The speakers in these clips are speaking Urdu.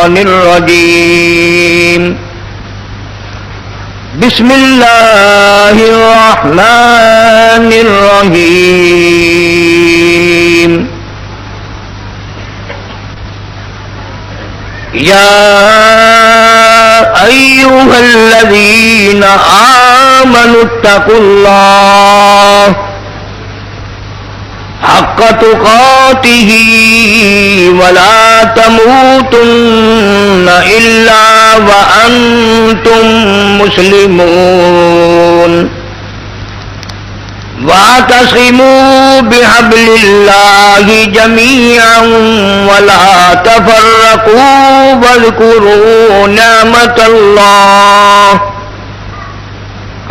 الشیطان الرجیم بسم اللہ الرحمن الرحیم یا ایھا الذین آمنوا اتقوا اللہ حق تقاته ولا تموتن الا وانتم مسلمون واعتصموا بحبل الله جميعا ولا تفرقوا واذكروا نعمة الله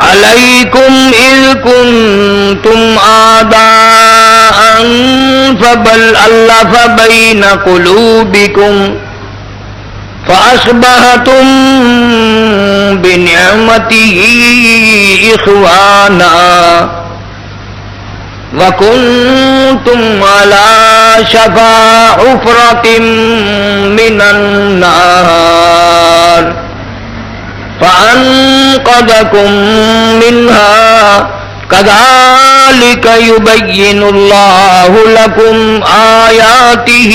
عليكم إذ كنتم أعداء فألف بين قلوبكم فأصبحتم بنعمته إخوانا وكنتم على شفا حفرة من النار فأنقذكم منها كذلك يبين الله لكم آياته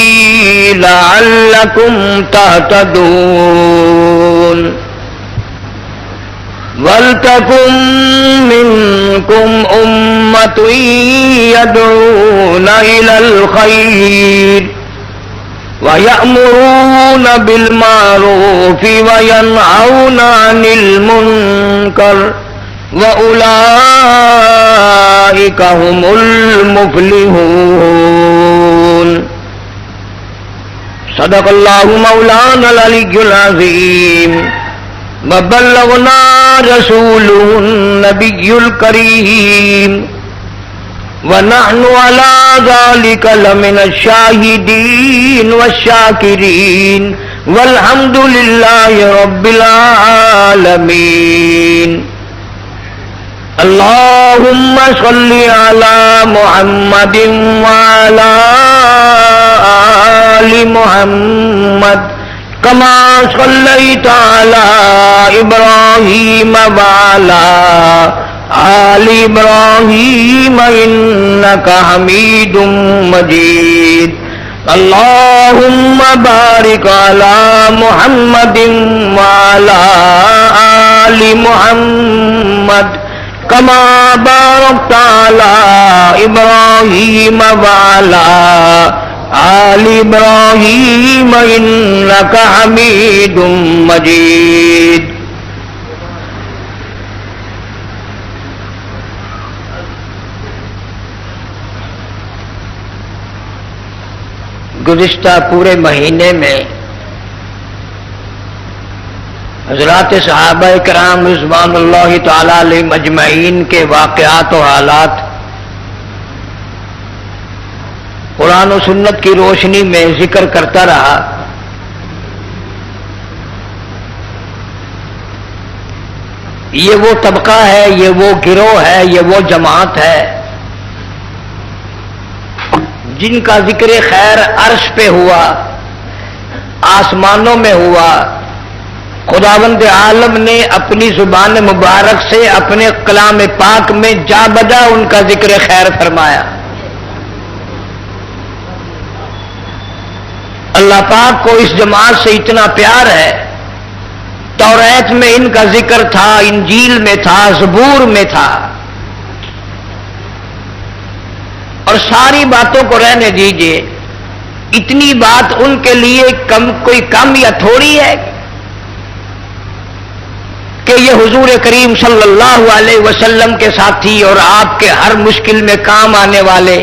لعلكم تهتدون وَلْتَكُن مِّنكُمْ أُمَّةٌ يَدْعُونَ إِلَى الْخَيْرِ وَيَأْمُرُونَ بِالْمَعْرُوفِ وَيَنْهَوْنَ عَنِ الْمُنكَرِ وَأُولَئِكَ هُمُ الْمُفْلِحُونَ صدق اللہ مولانا العلی العظیم وبلغنا رسوله النبي الكريم ونحن على ذلك لمن الشاهدين والشاكرين والحمد لله رب العالمين اللهم صل على محمد وعلى آل محمد كما صليت على إبراهيم وعلى آل إبراهيم إنك حميد مجيد اللهم بارك على محمد وعلى آل محمد كما باركت على إبراهيم وعلى آل إبراهيم إنك حميد مجيد گزشتہ پورے مہینے میں حضرات صحابہ کرام رضوان اللہ تعالی علیہم اجمعین کے واقعات و حالات قرآن و سنت کی روشنی میں ذکر کرتا رہا. یہ وہ طبقہ ہے، یہ وہ گروہ ہے، یہ وہ جماعت ہے جن کا ذکر خیر عرش پہ ہوا، آسمانوں میں ہوا. خداوند عالم نے اپنی زبان مبارک سے اپنے کلام پاک میں جا بجا ان کا ذکر خیر فرمایا. اللہ پاک کو اس جماعت سے اتنا پیار ہے، توریت میں ان کا ذکر تھا، انجیل میں تھا، زبور میں تھا. اور ساری باتوں کو رہنے دیجئے، اتنی بات ان کے لیے کوئی کم یا تھوڑی ہے کہ یہ حضور کریم صلی اللہ علیہ وسلم کے ساتھی اور آپ کے ہر مشکل میں کام آنے والے.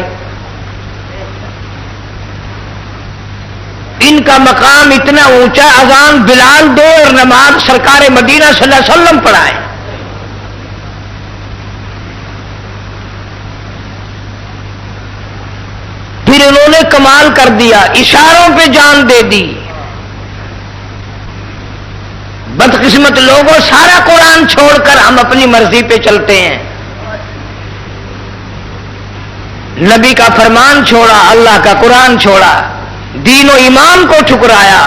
ان کا مقام اتنا اونچا، اذان بلال دے اور نماز سرکار مدینہ صلی اللہ علیہ وسلم پڑھائیں. پھر انہوں نے کمال کر دیا، اشاروں پہ جان دے دی. بدقسمت لوگوں، سارا قرآن چھوڑ کر ہم اپنی مرضی پہ چلتے ہیں. نبی کا فرمان چھوڑا، اللہ کا قرآن چھوڑا، دین و ایمان کو ٹھکرایا.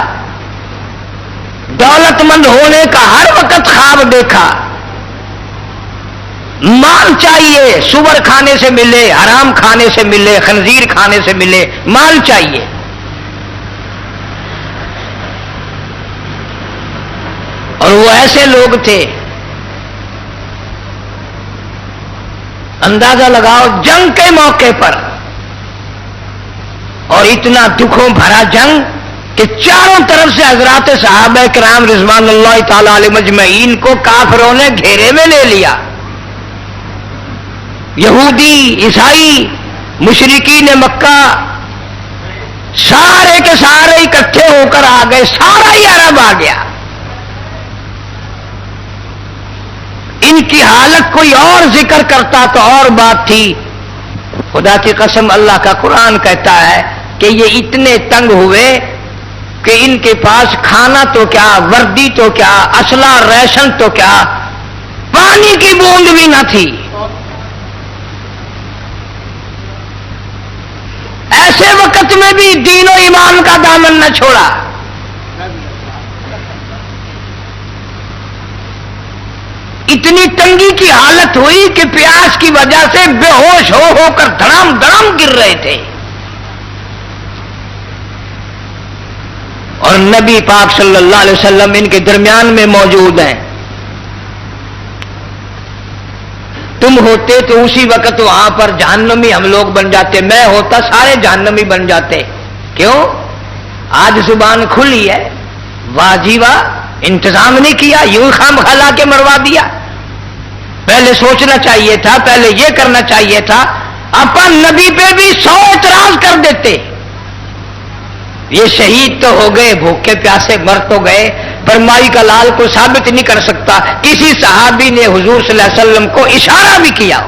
دولت مند ہونے کا ہر وقت خواب دیکھا، مال چاہیے، سور کھانے سے ملے، حرام کھانے سے ملے، خنزیر کھانے سے ملے، مال چاہیے۔ اور وہ ایسے لوگ تھے، اندازہ لگاؤ جنگ کے موقع پر، اور اتنا دکھوں بھرا جنگ کہ چاروں طرف سے حضرات صحابہ کرام رضوان اللہ تعالی علیہ مجمعین کو کافروں نے گھیرے میں لے لیا۔ یہودی، عیسائی، مشرکین مکہ سارے کے سارے اکٹھے ہو کر آ گئے، سارا ہی عرب آ گیا۔ ان کی حالت کوئی اور ذکر کرتا تو اور بات تھی، خدا کی قسم اللہ کا قرآن کہتا ہے کہ یہ اتنے تنگ ہوئے کہ ان کے پاس کھانا تو کیا، وردی تو کیا، اسلحہ ریشن تو کیا، پانی کی بوند بھی نہ تھی۔ ایسے وقت میں بھی دین و ایمان کا دامن نہ چھوڑا۔ اتنی تنگی کی حالت ہوئی کہ پیاس کی وجہ سے بے ہوش ہو کر دھڑام دھڑام گر رہے تھے، اور نبی پاک صلی اللہ علیہ وسلم ان کے درمیان میں موجود ہیں۔ تم ہوتے تو اسی وقت وہاں پر جہنمی ہم لوگ بن جاتے، میں ہوتا سارے جہنمی بن جاتے۔ کیوں؟ آج زبان کھلی ہے، واہ جی واہ، انتظام نہیں کیا، یوں خام خلا کے مروا دیا۔ پہلے سوچنا چاہیے تھا، پہلے یہ کرنا چاہیے تھا۔ اپن نبی پہ بھی 100 اعتراض کر دیتے۔ یہ شہید تو ہو گئے، بھوکے پیاسے مر تو گئے، پر مائی کا لال کو ثابت نہیں کر سکتا کسی صحابی نے حضور صلی اللہ علیہ وسلم کو اشارہ بھی کیا۔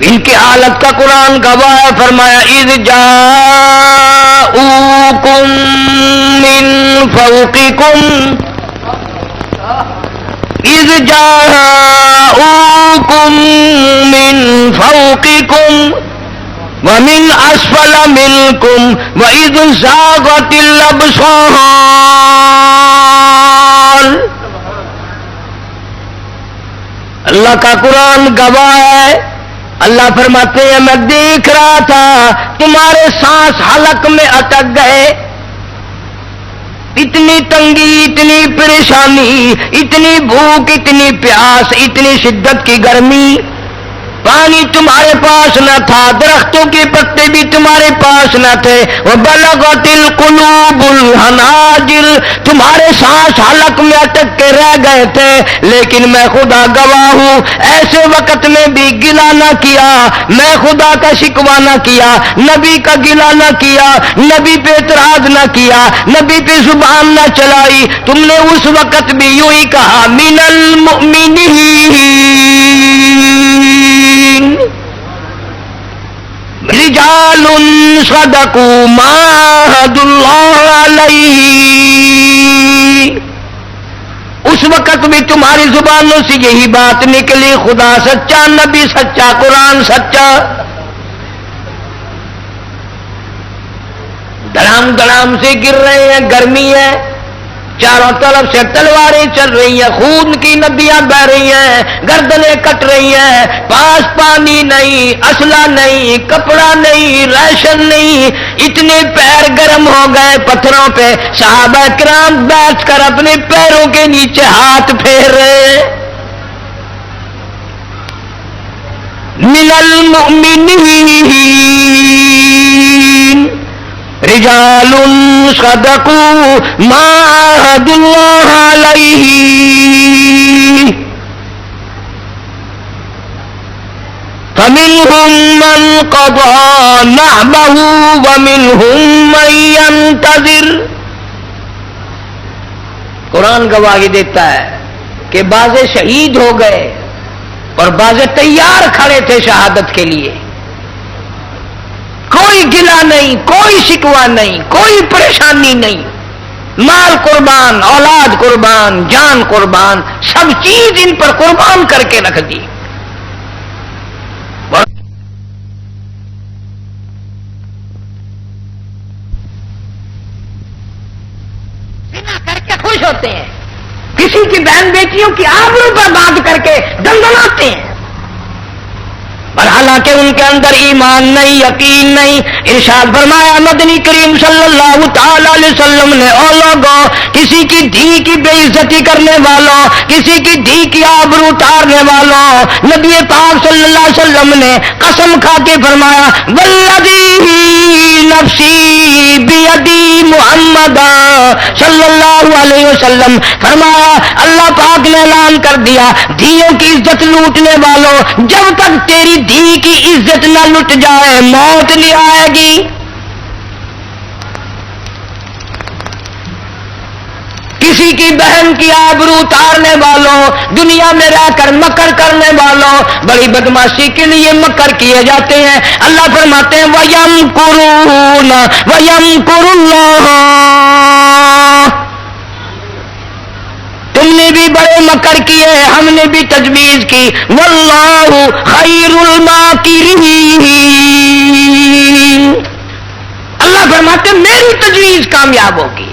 ان کی حالت کا قرآن گواہ ہے، فرمایا اذ جاءوکم من فوقکم اذ جاءوکم من فوقکم ومن اسفل منکم واذ زاغت الابصار۔ اللہ کا قرآن گواہ ہے، اللہ فرماتے ہیں میں دیکھ رہا تھا تمہارے سانس حلق میں اٹک گئے، اتنی تنگی، اتنی پریشانی، اتنی بھوک، اتنی پیاس، اتنی شدت کی گرمی، پانی تمہارے پاس نہ تھا، درختوں کے پتے بھی تمہارے پاس نہ تھے، وَبَلَغَتِ الْقُلُوبُ الْحَنَاجِرَ، تمہارے سانس حلق میں اٹک کے رہ گئے تھے، لیکن میں خدا گواہ ہوں، ایسے وقت میں بھی گلہ نہ کیا، میں خدا کا شکوہ نہ کیا، نبی کا گلہ نہ کیا، نبی پہ اعتراض نہ کیا، نبی پہ زبان نہ چلائی، تم نے اس وقت بھی یوں ہی کہا مِنَ الْمُؤْمِنِينَ رجال صدقوا ما عاهدوا اللہ علیہ، اس وقت بھی تمہاری زبانوں سے یہی بات نکلی، خدا سچا، نبی سچا، قرآن سچا۔ دڑام دڑام سے گر رہے ہیں، گرمی ہے، چاروں طرف سے تلواریں چل رہی ہیں، خون کی ندیاں بہ رہی ہیں، گردنیں کٹ رہی ہیں، پاس پانی نہیں، اسلحہ نہیں، کپڑا نہیں، راشن نہیں، اتنے پیر گرم ہو گئے پتھروں پہ، صحابہ کرام بیٹھ کر اپنے پیروں کے نیچے ہاتھ پھیر رہے۔ من المؤمنین رجال صدقوا ما عاهدوا اللہ علیہ فمنهم من قضى نحبه ومنهم من ينتظر۔ قرآن گواہی دیتا ہے کہ بعض شہید ہو گئے اور بعض تیار کھڑے تھے شہادت کے لیے، کوئی گلہ نہیں، کوئی شکوہ نہیں، کوئی پریشانی نہیں، مال قربان، اولاد قربان، جان قربان، سب چیز ان پر قربان کر کے رکھ دی۔ ہوتے ہیں، کسی کی بہن بیٹیوں کی آبرو پر بات کر کے دندناتے ہیں، اور حالانکہ ان کے اندر ایمان نہیں، یقین نہیں۔ ارشاد فرمایا مدنی کریم صلی اللہ تعالی علیہ وسلم نے، او لوگوں، کسی کی دھی کی بے عزتی کرنے والوں، کسی کی دھی کی آبرو اتارنے والوں، نبی پاک صلی اللہ علیہ وسلم نے قسم کھا کے فرمایا والذی نفسی بیدی محمد صلی اللہ علیہ وسلم، فرمایا اللہ پاک نے اعلان کر دیا، دھیوں کی عزت لوٹنے والوں، جب تک تیری دھی کی عزت نہ لٹ جائے موت نہیں آئے گی۔ کسی کی بہن کی آبرو اتارنے والوں، دنیا میں رہ کر مکر کرنے والوں، بڑی بدماشی کے لیے مکر کیے جاتے ہیں۔ اللہ فرماتے ہیں وَيَمْكُرُونَ وَيَمْكُرُ اللَّهُ، تم نے بھی بڑے مکر کیے، ہم نے بھی تجویز کی، واللہ خیر الماکرین، اللہ فرماتے ہیں میری تجویز کامیاب ہوگی۔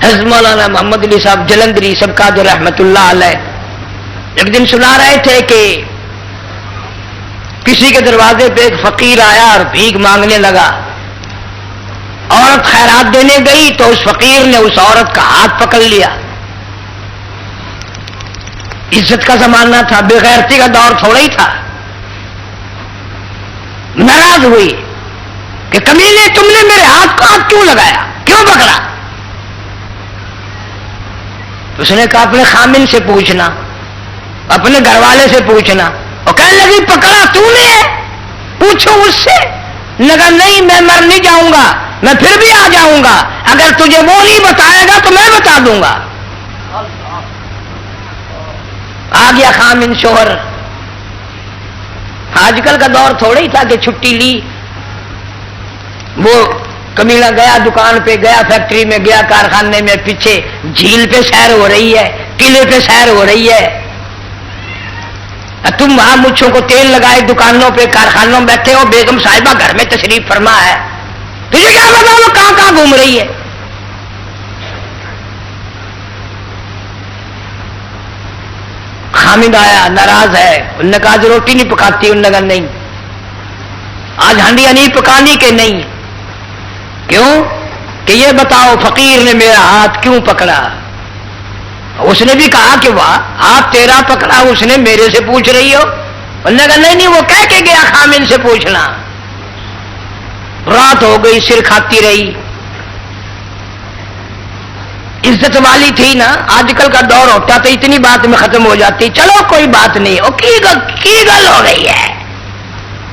حضرت مولانا محمد علی صاحب جلندری سب کا جو رحمت اللہ علیہ ایک دن سنا رہے تھے کہ کسی کے دروازے پہ ایک فقیر آیا اور بھیک مانگنے لگا، عورت خیرات دینے گئی تو اس فقیر نے اس عورت کا ہاتھ پکڑ لیا۔ عزت کا زمانہ تھا، بے غیرتی کا دور تھوڑا ہی تھا۔ ناراض ہوئی کہ کمینے تم نے میرے ہاتھ کو ہاتھ کیوں لگایا، کیوں پکڑا؟ اس نے کہا اپنے خامن سے پوچھنا، اپنے گھر والے سے پوچھنا۔ اور کہنے لگی پکڑا تو نے، پوچھو اس سے۔ لگا نہیں میں مر نہیں جاؤں گا، میں پھر بھی آ جاؤں گا، اگر تجھے وہ نہیں بتائے گا تو میں بتا دوں گا۔ آ گیا خامن شوہر۔ آج کل کا دور تھوڑا ہی تھا کہ چھٹی لی، وہ کمینہ گیا دکان پہ، گیا فیکٹری میں، گیا کارخانے میں، پیچھے جھیل پہ سیر ہو رہی ہے، قلعے پہ سیر ہو رہی ہے، تم وہاں مچھوں کو تیل لگائے دکانوں پہ کارخانوں میں بیٹھے ہو، بیگم صاحبہ گھر میں تشریف فرما ہے، تجھے کیا پتا وہ کہاں کہاں گھوم رہی ہے؟ خامد آیا ناراض ہے، انہوں نے کہا آج روٹی نہیں پکاتی، انہوں نے کہا نہیں آج ہانڈیاں نہیں پکانی کہ نہیں، کیوں کہ یہ بتاؤ فقیر نے میرا ہاتھ کیوں پکڑا؟ اس نے بھی کہا کہ واہ ہاتھ تیرا پکڑا، اس نے میرے سے پوچھ رہی ہو؟ انہوں نے کہا نہیں وہ کہہ کے گیا خامن سے پوچھنا۔ رات ہو گئی، سر کھاتی رہی، عزت والی تھی نا، آج کل کا دور ہوتا تو اتنی بات میں ختم ہو جاتی، چلو کوئی بات نہیں، وہ کی گل ہو گئی ہے،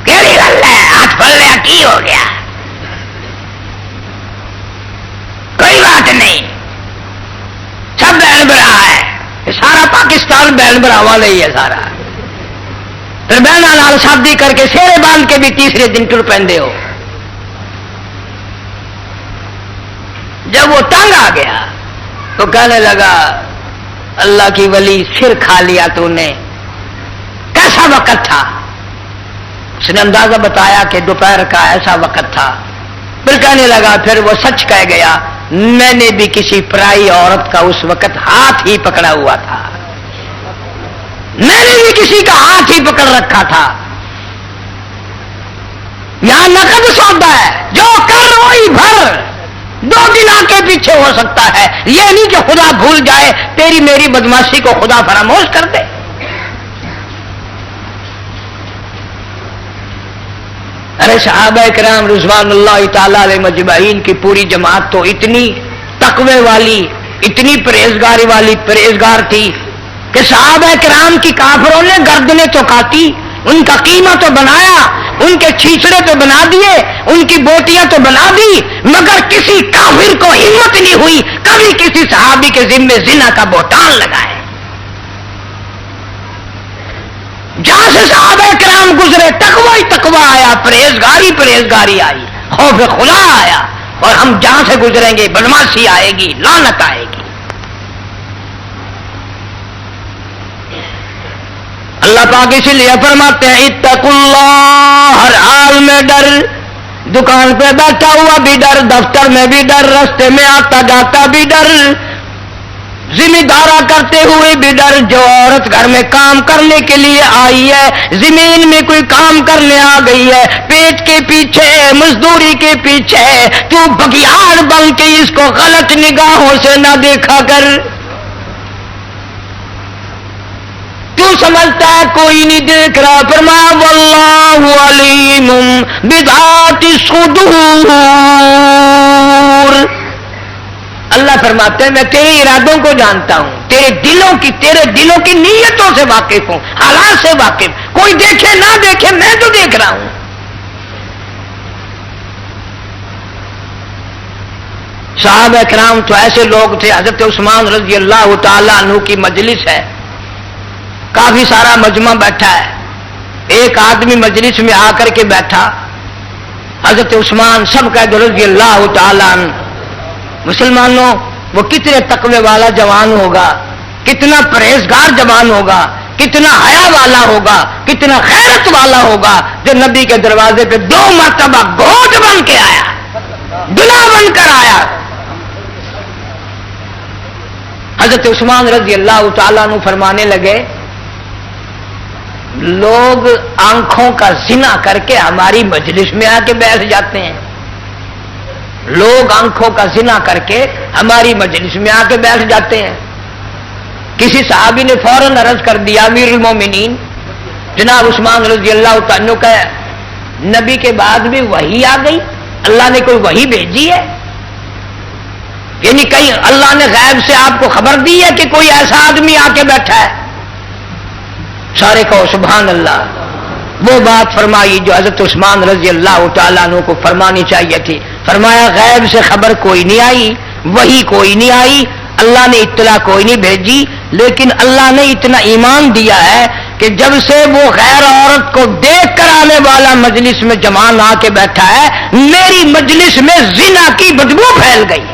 کیڑی گل ہے، ہاتھ پڑ لیا کی ہو گیا، کوئی بات نہیں، سب بہن برا ہے، سارا پاکستان بہن براوا نہیں ہے سارا، پھر بہنوں نال شادی کر کے سیرے باندھ کے بھی تیسرے دن ٹر پیندے ہو۔ جب وہ تنگ آ گیا تو کہنے لگا اللہ کی ولی سر کھا لیا تو نے، کیسا وقت تھا؟ اس نے اندازہ بتایا کہ دوپہر کا ایسا وقت تھا، پھر کہنے لگا پھر وہ سچ کہہ گیا، میں نے بھی کسی پرائی عورت کا اس وقت ہاتھ ہی پکڑا ہوا تھا، میں نے بھی کسی کا ہاتھ ہی پکڑ رکھا تھا۔ یہاں نقد سودا ہے، جو کر وہی بھر، 2 دن آ کے پیچھے ہو سکتا ہے، یہ نہیں کہ خدا بھول جائے، تیری میری بدماشی کو خدا فراموش کر دے۔ ارے صحابہ کرام رضوان اللہ تعالی علیہ مجمعین کی پوری جماعت تو اتنی تقوی والی، اتنی پرہیزگار تھی کہ صحابہ کرام کی کافروں نے گردنیں تو کاٹی، ان کا قیمہ تو بنایا، ان کے چھیچڑے تو بنا دیے، ان کی بوٹیاں تو بنا دی، مگر کسی کافر کو ہمت نہیں ہوئی کبھی کسی صحابی کے ذمے زنا کا بہتان لگائے۔ جہاں سے صحابہ کرام گزرے تقوی تقوی آیا، پرہیزگاری آئی، خوف خدا آیا، اور ہم جہاں سے گزریں گے بدماشی آئے گی، لعنت آئے گی۔ اللہ پاک اس لیے فرماتے ہیں اتقوا اللہ، ہر حال میں ڈر، دکان پہ بیٹھا ہوا بھی ڈر، دفتر میں بھی ڈر، راستے میں آتا جاتا بھی ڈر، ذمہ دارا کرتے ہوئے بھی ڈر۔ جو عورت گھر میں کام کرنے کے لیے آئی ہے، زمین میں کوئی کام کرنے آ گئی ہے، پیٹ کے پیچھے، مزدوری کے پیچھے، تو بگیار بن کے اس کو غلط نگاہوں سے نہ دیکھا کر۔ تو سمجھتا ہے کوئی نہیں دیکھ رہا، فرمایا واللہ علیم بذات الصدور۔ اللہ فرماتے ہیں میں تیرے ارادوں کو جانتا ہوں، تیرے دلوں کی نیتوں سے واقف ہوں، حالات سے واقف۔ کوئی دیکھے نہ دیکھے میں تو دیکھ رہا ہوں۔ صحابہ کرام تو ایسے لوگ تھے، حضرت عثمان رضی اللہ تعالیٰ عنہ کی مجلس ہے، کافی سارا مجمع بیٹھا ہے، ایک آدمی مجلس میں آ کر کے بیٹھا، حضرت عثمان سب کا رضی اللہ تعالیٰ عنہ۔ مسلمانوں وہ کتنے تقوی والا جوان ہوگا، کتنا پرہیزگار جوان ہوگا، کتنا حیا والا ہوگا، کتنا غیرت والا ہوگا، جو نبی کے دروازے پہ 2 مرتبہ گھوٹ بن کے آیا، دلہا بن کر آیا۔ حضرت عثمان رضی اللہ تعالیٰ عنہ فرمانے لگے لوگ آنکھوں کا زنا کر کے ہماری مجلس میں آ کے بیٹھ جاتے ہیں، لوگ آنکھوں کا زنا کر کے ہماری مجلس میں آ کے بیٹھ جاتے ہیں۔ کسی صحابی نے فوراً عرض کر دیا امیر المومنین جناب عثمان رضی اللہ تعالیٰ عنہ کا نبی کے بعد بھی وحی آ گئی، اللہ نے کوئی وحی بھیجی ہے؟ یعنی کہیں اللہ نے غیب سے آپ کو خبر دی ہے کہ کوئی ایسا آدمی آ کے بیٹھا ہے؟ سارے کہو سبحان اللہ۔ وہ بات فرمائی جو حضرت عثمان رضی اللہ تعالیٰ عنہ کو فرمانی چاہیے تھی۔ فرمایا غیب سے خبر کوئی نہیں آئی، وحی کوئی نہیں آئی، اللہ نے اطلاع کوئی نہیں بھیجی، لیکن اللہ نے اتنا ایمان دیا ہے کہ جب سے وہ غیر عورت کو دیکھ کر آنے والا مجلس میں جوان آ کے بیٹھا ہے، میری مجلس میں زنا کی بدبو پھیل گئی۔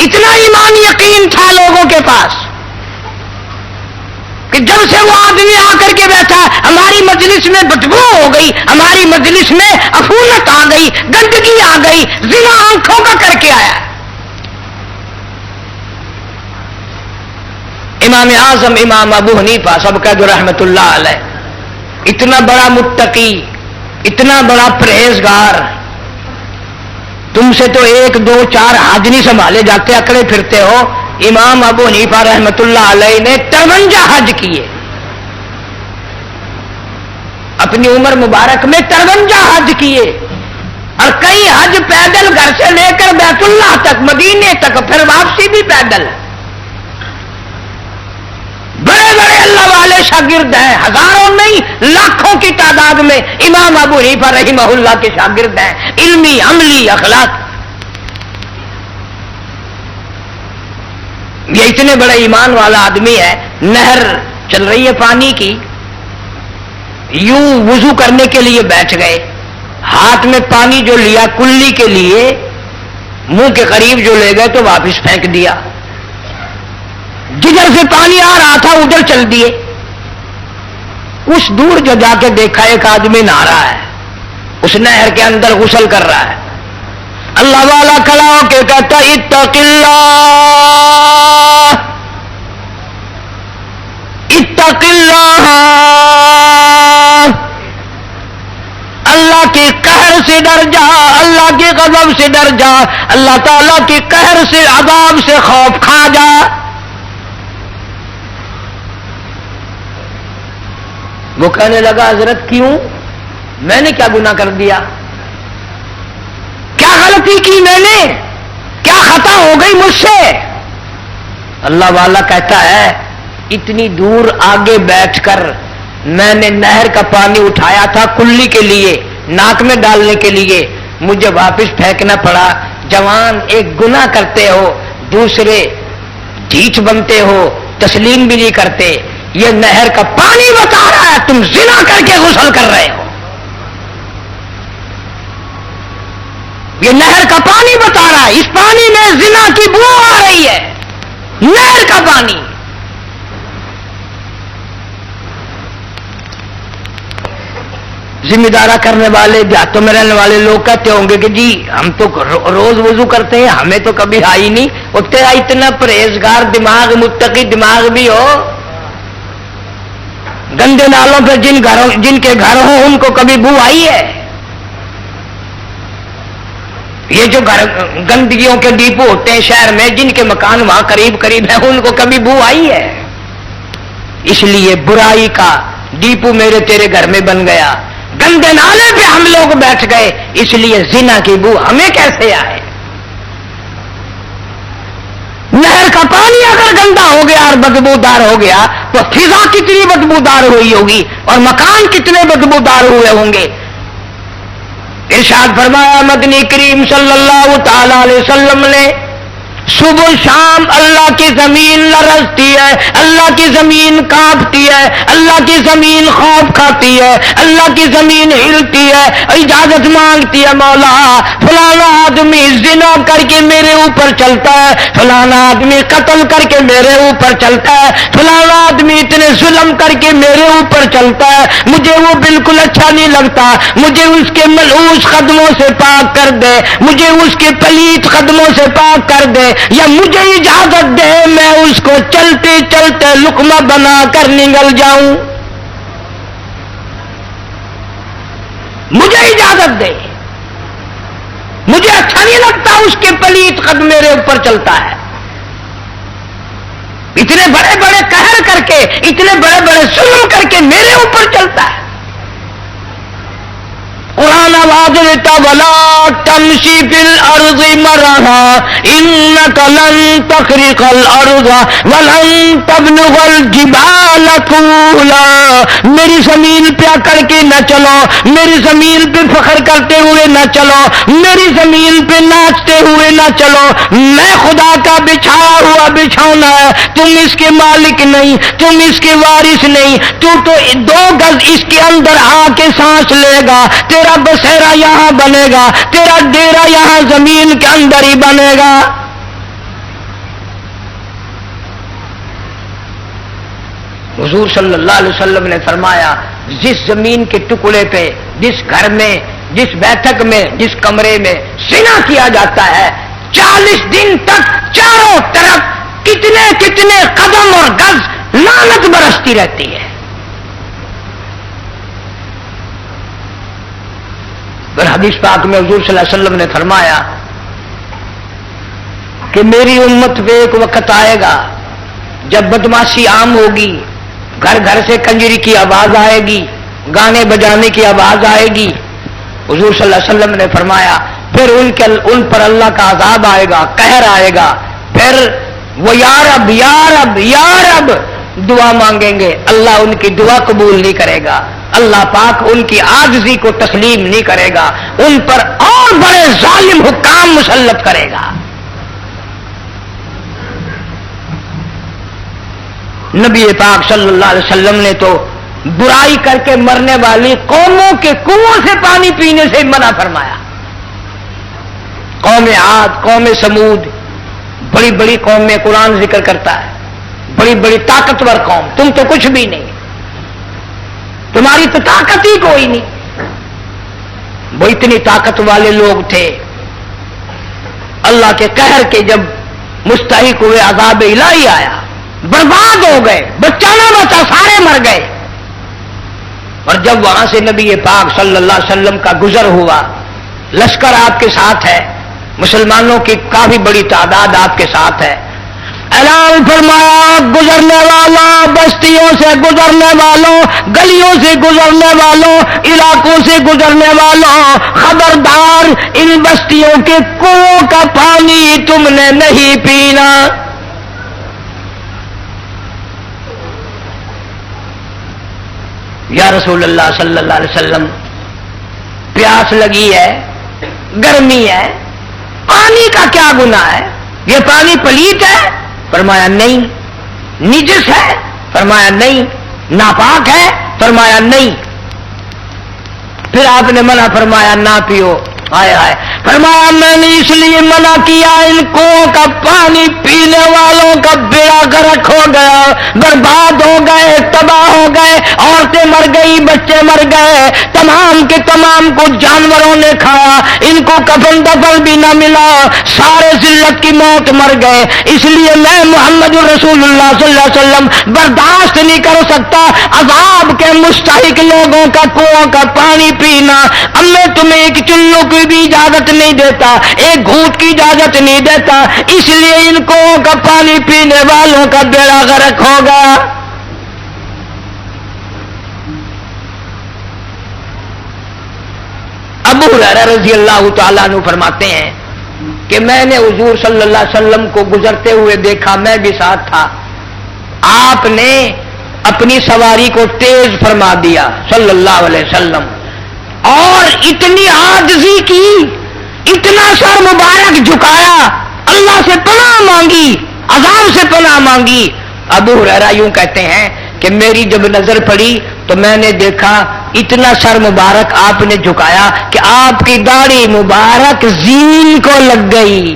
اتنا ایمان یقین تھا لوگوں کے پاس کہ جب سے وہ آدمی آ کر کے بیٹھا ہماری مجلس میں بدبو ہو گئی، ہماری مجلس میں عفونت آ گئی، گندگی آ گئی، زنا آنکھوں کا کر کے آیا۔ امام اعظم امام ابو حنیفہ سب کا جو رحمت اللہ علیہ، اتنا بڑا متقی، اتنا بڑا پرہیزگار، تم سے تو 1 2 4 حج نہیں سنبھالے جاتے، اکڑے پھرتے ہو۔ امام ابو حنیفہ رحمت اللہ علیہ نے 53 حج کیے، اپنی عمر مبارک میں 53 حج کیے، اور کئی حج پیدل گھر سے لے کر بیت اللہ تک، مدینے تک، پھر واپسی بھی پیدل۔ بڑے بڑے اللہ والے شاگرد ہیں، ہزاروں نہیں لاکھوں کی تعداد میں امام ابو حنیفہ رحمہ اللہ کے شاگرد ہیں، علمی عملی اخلاق۔ یہ اتنے بڑے ایمان والا آدمی ہے، نہر چل رہی ہے پانی کی، یوں وضو کرنے کے لیے بیٹھ گئے، ہاتھ میں پانی جو لیا کلی کے لیے، منہ کے قریب جو لے گئے تو واپس پھینک دیا، جدھر سے پانی آ رہا تھا ادھر چل دیے۔ کچھ دور جو جا کے دیکھا ایک آدمی نہا رہا ہے، اس نہر کے اندر غسل کر رہا ہے، اللہ والا کھڑا ہو کے کہتا اتق اللہ اتق اللہ، اللہ کے قہر سے ڈر جا، اللہ کے غضب سے ڈر جا، اللہ تعالیٰ کے قہر سے عذاب سے خوف کھا جا۔ وہ کہنے لگا حضرت کیوں؟ میں نے کیا گناہ کر دیا؟ کیا غلطی کی میں نے؟ کیا خطا ہو گئی مجھ سے؟ اللہ والا کہتا ہے اتنی دور آگے بیٹھ کر میں نے نہر کا پانی اٹھایا تھا کلی کے لیے، ناک میں ڈالنے کے لیے، مجھے واپس پھینکنا پڑا۔ جوان ایک گناہ کرتے ہو، دوسرے ڈھیٹ بنتے ہو، تسلیم بھی نہیں کرتے۔ یہ نہر کا پانی بتا رہا ہے تم زنا کر کے غسل کر رہے ہو، یہ نہر کا پانی بتا رہا ہے، اس پانی میں زنا کی بو آ رہی ہے، نہر کا پانی۔ ذمہ دارہ کرنے والے دیہاتوں میں رہنے والے لوگ کہتے ہوں گے کہ جی ہم تو روز وضو کرتے ہیں، ہمیں تو کبھی آئی نہیں. وہ تیرا اتنا پرہیزگار دماغ، متقی دماغ بھی ہو، گندے نالوں پہ جن کے گھر ہوں ان کو کبھی بو آئی ہے؟ یہ جو گندگیوں کے ڈیپو ہوتے ہیں شہر میں، جن کے مکان وہاں قریب قریب ہیں، ان کو کبھی بو آئی ہے؟ اس لیے برائی کا ڈیپو میرے تیرے گھر میں بن گیا، گندے نالے پہ ہم لوگ بیٹھ گئے، اس لیے زنا کی بو ہمیں کیسے آئے؟ نہر کا پانی اگر گندا ہو گیا اور بدبودار ہو گیا تو فضا کتنی بدبودار ہوئی ہوگی اور مکان کتنے بدبودار ہوئے ہوں گے. ارشاد فرمایا مدنی کریم صلی اللہ تعالی علیہ وسلم نے، صبح شام اللہ کی زمین لرزتی ہے، اللہ کی زمین کانپتی ہے، اللہ کی زمین خوف کھاتی ہے، اللہ کی زمین ہلتی ہے، اجازت مانگتی ہے، مولا فلانا آدمی زنا کر کے میرے اوپر چلتا ہے، فلانا آدمی قتل کر کے میرے اوپر چلتا ہے، فلانا آدمی اتنے ظلم کر کے میرے اوپر چلتا ہے، مجھے وہ بالکل اچھا نہیں لگتا، مجھے اس کے ملعوس قدموں سے پاک کر دے، مجھے اس کے پلیت قدموں سے پاک کر دے، یا مجھے اجازت دے میں اس کو چلتے چلتے لقمہ بنا کر نگل جاؤں، مجھے اجازت دے، مجھے اچھا نہیں لگتا اس کے پلیت قدم میرے اوپر چلتا ہے. اتنے بڑے بڑے قہر کر کے، اتنے بڑے بڑے ظلم کر کے میرے اوپر چلتا ہے. قرآن آواز دیتا ولا تمشی فی الارض مرحا انک لن تخرق الارض ولن تبلغ الجبال طولا. میری زمین پہ اکڑ کے نہ چلو، میری زمین پہ فخر کرتے ہوئے نہ چلو، میری زمین پہ ناچتے ہوئے نہ چلو. میں خدا کا بچھایا ہوا بچھونا ہے، تم اس کے مالک نہیں، تم اس کے وارث نہیں. تو 2 گز اس کے اندر آ کے سانس لے گا، تیرا بسیرا یہاں بنے گا، تیرا ڈیرا یہاں زمین کے اندر ہی بنے گا. حضور صلی اللہ علیہ وسلم نے فرمایا جس زمین کے ٹکڑے پہ، جس گھر میں، جس بیٹھک میں، جس کمرے میں زنا کیا جاتا ہے، 40 دن تک چاروں طرف کتنے کتنے قدم اور گز لعنت برستی رہتی ہے. پھر حدیث پاک میں حضور صلی اللہ علیہ وسلم نے فرمایا کہ میری امت پہ ایک وقت آئے گا جب بدماشی عام ہوگی، گھر گھر سے کنجری کی آواز آئے گی، گانے بجانے کی آواز آئے گی. حضور صلی اللہ علیہ وسلم نے فرمایا پھر ان پر اللہ کا عذاب آئے گا، قہر آئے گا. پھر وہ یا رب یا رب یا رب دعا مانگیں گے، اللہ ان کی دعا قبول نہیں کرے گا، اللہ پاک ان کی عاجزی کو تسلیم نہیں کرے گا، ان پر اور بڑے ظالم حکام مسلط کرے گا. نبی پاک صلی اللہ علیہ وسلم نے تو برائی کر کے مرنے والی قوموں کے کنووں سے پانی پینے سے منع فرمایا. قوم عاد، قوم سمود، بڑی بڑی قوم میں قرآن ذکر کرتا ہے، بڑی بڑی طاقتور قوم، تم تو کچھ بھی نہیں، تمہاری تو طاقت ہی کوئی نہیں. وہ اتنی طاقت والے لوگ تھے، اللہ کے قہر کے جب مستحق ہوئے، عذاب الہی آیا، برباد ہو گئے، بچہ نہ بچا، سارے مر گئے. اور جب وہاں سے نبی پاک صلی اللہ علیہ وسلم کا گزر ہوا، لشکر آپ کے ساتھ ہے، مسلمانوں کی کافی بڑی تعداد آپ کے ساتھ ہے، اعلان فرمایا گزرنے والوں، بستیوں سے گزرنے والوں، گلیوں سے گزرنے والوں، علاقوں سے گزرنے والوں، خبردار ان بستیوں کے کنووں کا پانی تم نے نہیں پینا. یا رسول اللہ صلی اللہ علیہ وسلم پیاس لگی ہے، گرمی ہے، پانی کا کیا گناہ ہے؟ یہ پانی پلیت ہے؟ فرمایا نہیں. نجس ہے؟ فرمایا نہیں. ناپاک ہے؟ فرمایا نہیں. پھر آپ نے منع فرمایا نہ پیو. آئے آئے فرمایا میں نے اس لیے منع کیا ان کنووں کا پانی پینے والوں کا بیڑا غرق ہو گیا، برباد ہو گئے، تباہ ہو گئے، عورتیں مر گئی، بچے مر گئے، تمام کے تمام کو جانوروں نے کھایا، ان کو کفن دفن بھی نہ ملا، سارے ذلت کی موت مر گئے۔ اس لیے میں محمد رسول اللہ صلی اللہ علیہ وسلم برداشت نہیں کر سکتا عذاب کے مستحق لوگوں کا کنواں کا پانی پینا۔ اب میں تمہیں ایک چلو کی بھی اجازت نہیں دیتا، ایک گھونٹ کی اجازت نہیں دیتا، اس لیے ان کنووں کا پانی پینے والوں کا بیڑا غرق ہوگا۔ ابو ہریرہ رضی اللہ تعالیٰ عنہ فرماتے ہیں کہ میں نے حضور صلی اللہ علیہ وسلم کو گزرتے ہوئے دیکھا، میں بھی ساتھ تھا، آپ نے اپنی سواری کو تیز فرما دیا صلی اللہ علیہ وسلم، اور اتنی عاجزی کی، اتنا سر مبارک جھکایا، اللہ سے پناہ مانگی، عذاب سے پناہ مانگی۔ ابو ہریرہ یوں کہتے ہیں کہ میری جب نظر پڑی تو میں نے دیکھا اتنا سر مبارک آپ نے جھکایا کہ آپ کی داڑھی مبارک زین کو لگ گئی،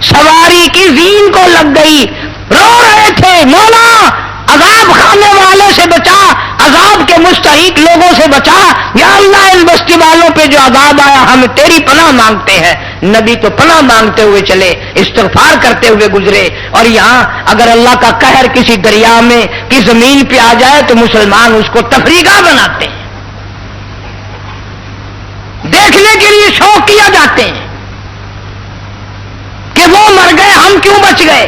سواری کی زین کو لگ گئی، رو رہے تھے، مولا عذاب کھانے والے سے بچا، عذاب کے مستحق لوگوں سے بچا، یا اللہ ان بستی والوں پہ جو عذاب آیا ہم تیری پناہ مانگتے ہیں۔ نبی تو پناہ مانگتے ہوئے چلے، استغفار کرتے ہوئے گزرے، اور یہاں اگر اللہ کا قہر کسی دریا میں کی زمین پہ آ جائے تو مسلمان اس کو تفریح بناتے ہیں، دیکھنے کے لیے شوق کیا جاتے ہیں کہ وہ مر گئے ہم کیوں بچ گئے۔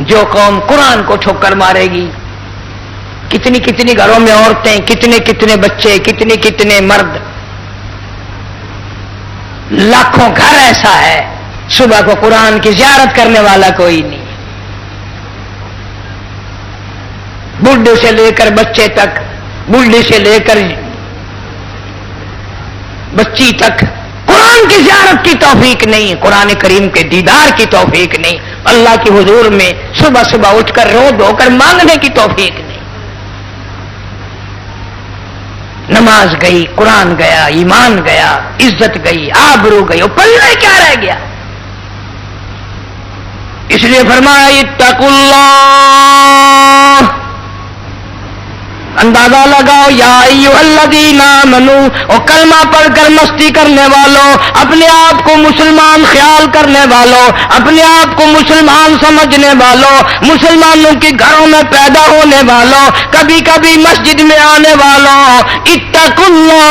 جو قوم قرآن کو ٹھوکر مارے گی، کتنی کتنی گھروں میں عورتیں، کتنے کتنے بچے، کتنے کتنے مرد، لاکھوں گھر ایسا ہے صبح کو قرآن کی زیارت کرنے والا کوئی نہیں، بوڑھے سے لے کر بچے تک، بوڑھے سے لے کر بچی تک قرآن کی زیارت کی توفیق نہیں، قرآن کریم کے دیدار کی توفیق نہیں، اللہ کی حضور میں صبح صبح اٹھ کر رو دھو کر مانگنے کی توفیق نہیں۔ نماز گئی، قرآن گیا، ایمان گیا، عزت گئی، آبرو گئی، پلے کیا رہ گیا؟ اس لیے فرمایا اتقوا اللہ، اندازہ لگاؤ یا ایھا الذین آمنوا، اور کلمہ پڑھ کر مستی کرنے والوں، اپنے آپ کو مسلمان خیال کرنے والوں، اپنے آپ کو مسلمان سمجھنے والوں، مسلمانوں کے گھروں میں پیدا ہونے والوں، کبھی کبھی مسجد میں آنے والوں، اتقوا اللہ،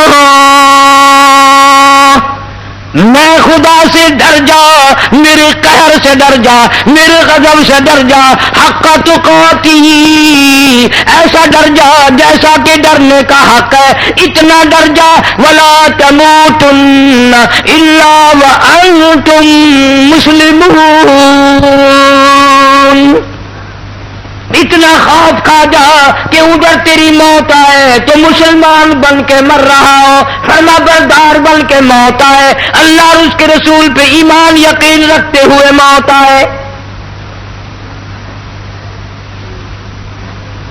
میں خدا سے ڈر جا، میرے قہر سے ڈر جا، میرے غضب سے ڈر جا، حق تقاتی، ایسا ڈر جا جیسا کہ ڈرنے کا حق ہے، اتنا ڈر جا، ولا تموتن الا وانتم مسلمون، اتنا خوف کھا جا کہ ادھر تیری موت آئے تو مسلمان بن کے مر رہا ہو، فرما بردار بن کے موت آئے، اللہ اور اس کے رسول پہ ایمان یقین رکھتے ہوئے موت آئے۔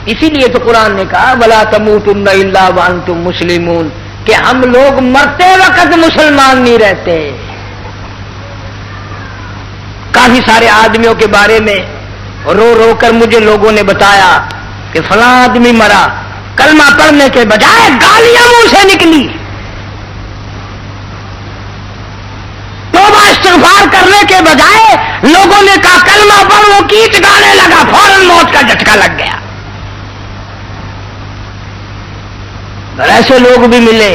اسی لیے تو قرآن نے کہا وَلَا تَمُوتُنَّ إِلَّا وَأَنْتُمْ مُسْلِمُونَ، کہ ہم لوگ مرتے وقت مسلمان نہیں رہتے۔ کافی سارے آدمیوں کے بارے میں رو رو کر مجھے لوگوں نے بتایا کہ فلاں آدمی مرا، کلمہ پڑھنے کے بجائے گالیاں منہ سے نکلی، توبہ استغفار کرنے کے بجائے لوگوں نے کہا کلمہ پڑھ، وہ گیت گانے لگا، فوراً موت کا جھٹکا لگ گیا۔ اور ایسے لوگ بھی ملے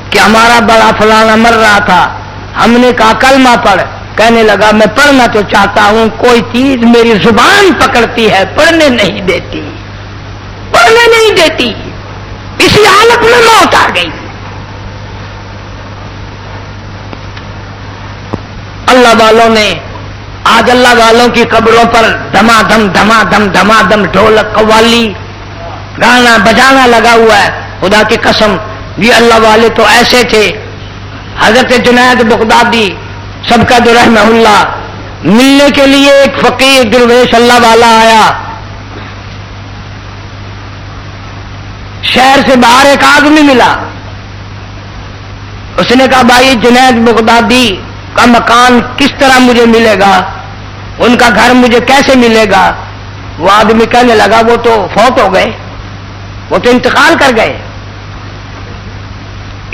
کہ ہمارا بڑا فلانا مر رہا تھا، ہم نے کہا کلمہ پڑھ، کہنے لگا میں پڑھنا تو چاہتا ہوں، کوئی چیز میری زبان پکڑتی ہے، پڑھنے نہیں دیتی، پڑھنے نہیں دیتی، اسی حالت میں موت آ گئی۔ اللہ والوں نے آج اللہ والوں کی قبروں پر دھما دھم دھما دھم دھما دھم ڈھولک قوالی گانا بجانا لگا ہوا ہے۔ خدا کی قسم یہ اللہ والے تو ایسے تھے۔ حضرت جنید بغدادی سب کا جو رحمہ اللہ، ملنے کے لیے ایک فقیر درویش اللہ والا آیا، شہر سے باہر ایک آدمی ملا، اس نے کہا بھائی جنید بغدادی کا مکان کس طرح مجھے ملے گا، ان کا گھر مجھے کیسے ملے گا؟ وہ آدمی کہنے لگا وہ تو فوت ہو گئے، وہ تو انتقال کر گئے.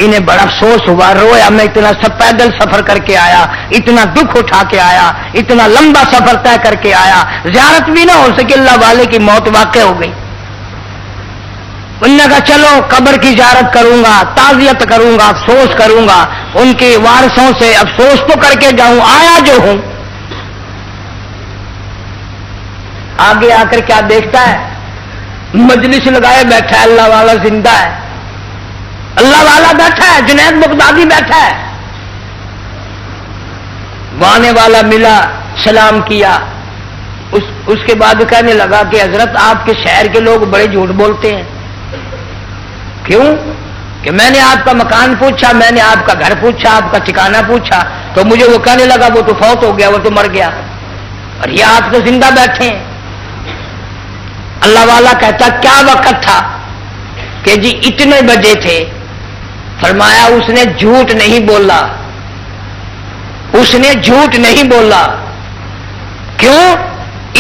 انہیں بڑا افسوس ہوا، رویا میں اتنا سب پیدل سفر کر کے آیا، اتنا دکھ اٹھا کے آیا، اتنا لمبا سفر طے کر کے آیا، زیارت بھی نہ ہو سکی، اللہ والے کی موت واقع ہو گئی. انہوں نے کہا چلو قبر کی زیارت کروں گا، تعزیت کروں گا، افسوس کروں گا، ان کے وارثوں سے افسوس تو کر کے جاؤں، آیا جو ہوں. آگے آ کر کیا دیکھتا ہے؟ مجلس لگائے بیٹھا ہے، اللہ والا زندہ ہے، اللہ والا بیٹھا ہے، جنید بغدادی بیٹھا ہے. آنے والا ملا، سلام کیا، اس کے بعد کہنے لگا کہ حضرت آپ کے شہر کے لوگ بڑے جھوٹ بولتے ہیں. کیوں؟ کہ میں نے آپ کا مکان پوچھا، میں نے آپ کا گھر پوچھا، آپ کا ٹھکانہ پوچھا، تو مجھے وہ کہنے لگا وہ تو فوت ہو گیا، وہ تو مر گیا، اور یہ آپ تو زندہ بیٹھے ہیں. اللہ والا کہتا کیا وقت تھا؟ کہ جی اتنے بجے تھے. فرمایا اس نے جھوٹ نہیں بولا، اس نے جھوٹ نہیں بولا. کیوں؟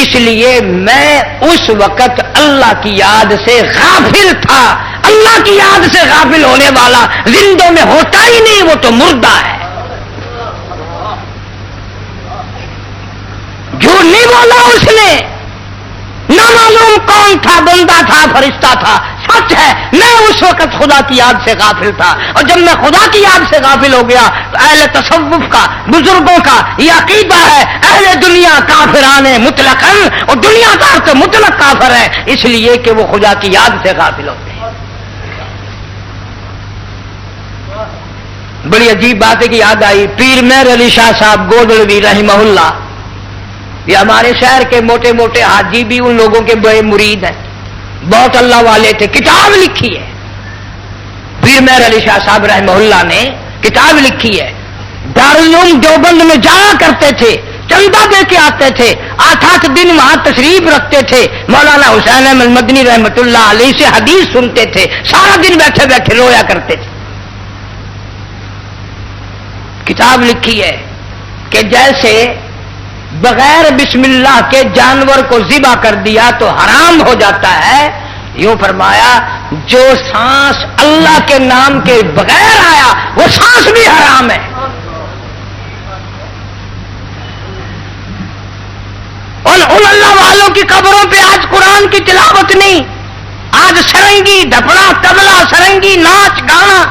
اس لیے میں اس وقت اللہ کی یاد سے غافل تھا. اللہ کی یاد سے غافل ہونے والا زندوں میں ہوتا ہی نہیں، وہ تو مردہ ہے. جھوٹ نہیں بولا اس نے. نہ معلوم کون تھا، بندہ تھا، فرشتہ تھا، سچ ہے میں اس وقت خدا کی یاد سے غافل تھا. اور جب میں خدا کی یاد سے غافل ہو گیا تو اہل تصوف کا، بزرگوں کا یہ عقیدہ ہے اہل دنیا کافران مطلقاً، اور دنیا دار تو مطلق کافر ہے، اس لیے کہ وہ خدا کی یاد سے غافل ہوتے ہیں. بڑی عجیب بات ہے کہ یاد آئی پیر مہر علی شاہ صاحب گودڑوی رحمہ اللہ، یہ ہمارے شہر کے موٹے موٹے حاجی بھی ان لوگوں کے بڑے مرید ہیں، بہت اللہ والے تھے. کتاب لکھی ہے پیر مہر علی شاہ صاحب رحمہ اللہ نے، کتاب لکھی ہے. دارالعلوم دیوبند میں جایا کرتے تھے، چندہ دے کے آتے تھے، 8 دن وہاں تشریف رکھتے تھے. مولانا حسین احمد مدنی رحمۃ اللہ علیہ سے حدیث سنتے تھے، سارا دن بیٹھے بیٹھے رویا کرتے تھے. کتاب لکھی ہے کہ جیسے بغیر بسم اللہ کے جانور کو ذبح کر دیا تو حرام ہو جاتا ہے، یوں فرمایا جو سانس اللہ کے نام کے بغیر آیا وہ سانس بھی حرام ہے. ان اللہ والوں کی قبروں پہ آج قرآن کی تلاوت نہیں، آج سرنگی، ڈھپڑا، طبلہ، سرنگی، ناچ گانا.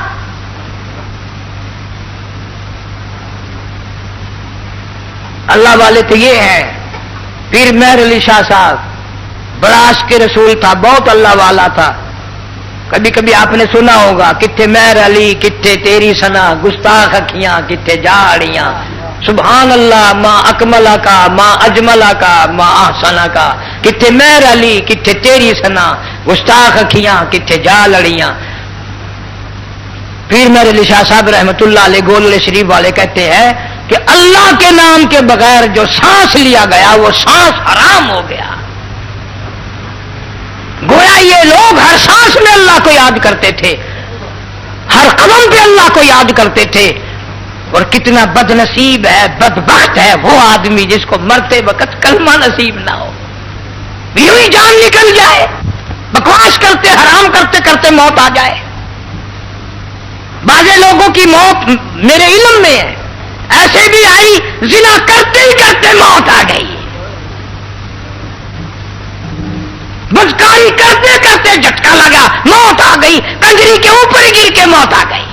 اللہ والے تو یہ ہیں. پیر مہر علی شاہ صاحب بڑا عاشق رسول تھا، بہت اللہ والا تھا. کبھی کبھی آپ نے سنا ہوگا کتھے مہر علی کتھے تیری سنا، گستاخ اکھیاں کتھے جاڑیاں، سبحان اللہ ماں اکملہ کا، ماں اجملہ کا، ماں احسنہ کا. کتھے مہر علی کتھے تیری سنا، گستاخ اکھیاں کتھے جا لڑیاں. پیر مہر علی شاہ صاحب رحمت اللہ علیہ گولڑے شریف والے کہتے ہیں کہ اللہ کے نام کے بغیر جو سانس لیا گیا وہ سانس حرام ہو گیا. گویا یہ لوگ ہر سانس میں اللہ کو یاد کرتے تھے، ہر قدم پہ اللہ کو یاد کرتے تھے. اور کتنا بد نصیب ہے، بدبخت ہے وہ آدمی جس کو مرتے وقت کلمہ نصیب نہ ہو، یوں ہی جان نکل جائے، بکواس کرتے حرام کرتے کرتے موت آ جائے. بعض لوگوں کی موت میرے علم میں ہے، ایسے بھی آئی زنا کرتے ہی کرتے موت آ گئی، بدکاری کرتے کرتے جھٹکا لگا موت آ گئی، کنجری کے اوپر گر کے موت آ گئی.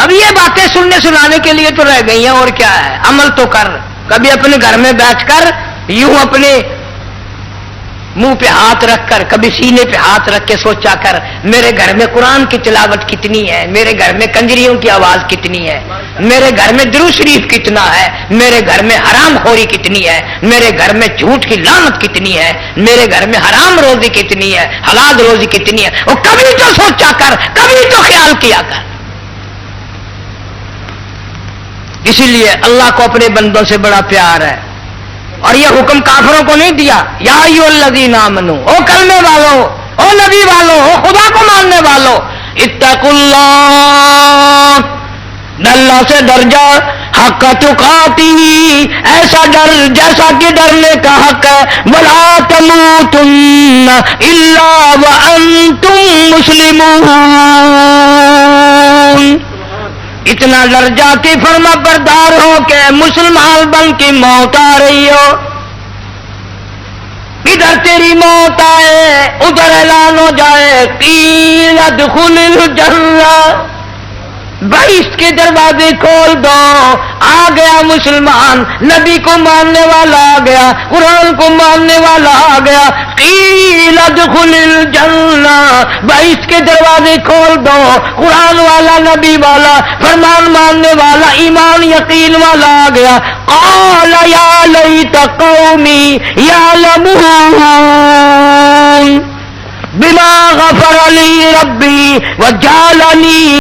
اب یہ باتیں سننے سنانے کے لیے تو رہ گئی ہیں، اور کیا ہے، عمل تو کر. کبھی اپنے گھر میں بیٹھ کر یوں اپنے منہ پہ ہاتھ رکھ کر، کبھی سینے پہ ہاتھ رکھ کے سوچا کر میرے گھر میں قرآن کی تلاوت کتنی ہے، میرے گھر میں کنجریوں کی آواز کتنی ہے، میرے گھر میں درود شریف کتنا ہے، میرے گھر میں حرام خوری کتنی ہے، میرے گھر میں جھوٹ کی لعنت کتنی ہے، میرے گھر میں حرام روزی کتنی ہے، حلال روزی کتنی ہے. وہ کبھی تو سوچا کر، کبھی تو خیال کیا کر. اسی لیے اللہ کو اپنے بندوں سے بڑا پیار ہے، اور یہ حکم کافروں کو نہیں دیا. یا ایھا الذین آمنو، او کلمے والو، او نبی والو، او خدا کو ماننے والو، اتقوا اللہ، اللہ سے ڈر جا، حق تقاتی، ایسا ڈر جیسا کہ ڈرنے کا حق ہے، وَلَا تَمُوتُنَّ إِلَّا وَأَنْتُمْ مُسْلِمُونَ۔ اتنا ڈر جا کے فرما بردار ہو کہ مسلمان بن کی موت آ رہی ہو، ادھر تیری موت آئے ادھر اعلان ہو جائے قیل ادخل الجنہ، 22 کے دروازے کھول دو، آ گیا مسلمان، نبی کو ماننے والا آ گیا، قرآن کو ماننے والا آ گیا، قیل ادخل الجنہ، 22 کے دروازے کھول دو، قرآن والا، نبی والا، فرمان ماننے والا، ایمان یقین والا آ گیا۔ قال یا لیت قومی یعلمون بما غفر لی ربی وجعلنی